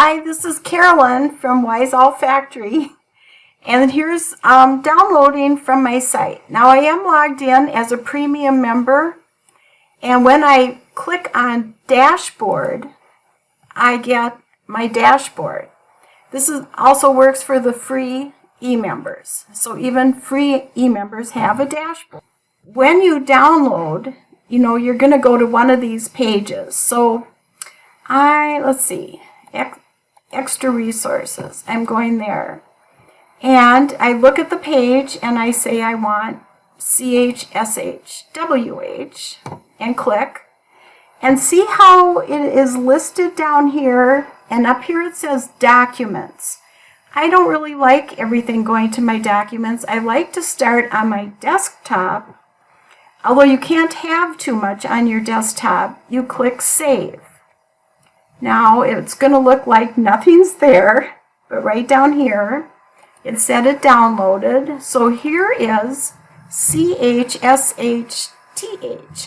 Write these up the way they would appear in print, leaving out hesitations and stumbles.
Hi, this is Carolyn from Wise Owl Factory, and here's downloading from my site. Now I am logged in as a premium member, and when I click on dashboard, I get my dashboard. This also works for the free e-members, so even free e-members have a dashboard. When you download, you're going to go to one of these pages. So let's see. Extra resources. I'm going there. And I look at the page and I say I want CHSHWH and click. And see how it is listed down here, and up here it says documents. I don't really like everything going to my documents. I like to start on my desktop. Although you can't have too much on your desktop, you click save. Now it's going to look like nothing's there, but right down here it said it downloaded. So here is CHSHTH,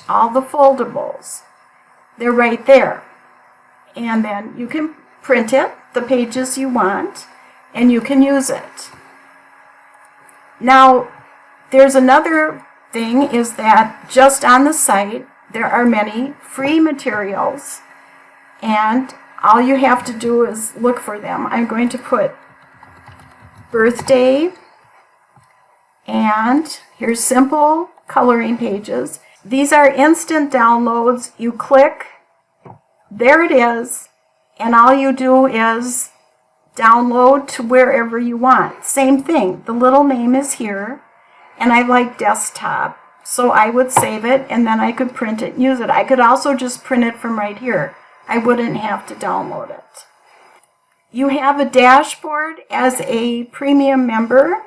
all the foldables. They're right there. And then you can print it, the pages you want, and you can use it. Now there's another thing, is that just on the site there are many free materials, and all you have to do is look for them. I'm going to put birthday, and here's simple coloring pages. These are instant downloads. You click, there it is, and all you do is download to wherever you want. Same thing, the little name is here, and I like desktop, so I would save it and then I could print it and use it. I could also just print it from right here. I wouldn't have to download it. You have a dashboard as a premium member,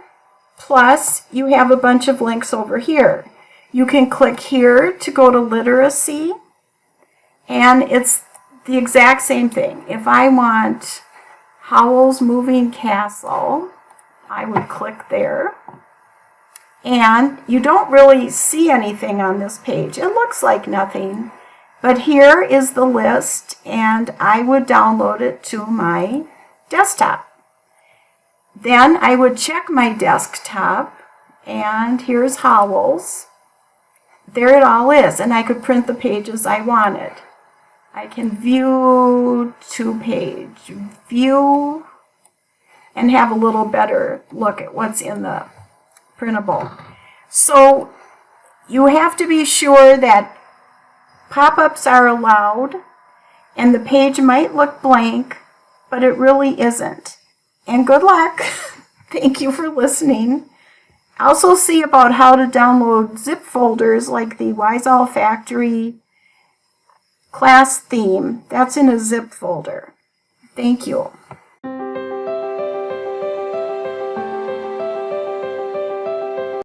plus you have a bunch of links over here. You can click here to go to literacy, and it's the exact same thing. If I want Howl's Moving Castle, I would click there. And you don't really see anything on this page. It looks like nothing. But here is the list, and I would download it to my desktop. Then I would check my desktop, and here's Howl's. There it all is, and I could print the pages I wanted. I can view to page, view, and have a little better look at what's in the printable. So you have to be sure that pop-ups are allowed, and the page might look blank, but it really isn't. And good luck. Thank you for listening. Also see about how to download zip folders like the Wise Owl Factory class theme. That's in a zip folder. Thank you.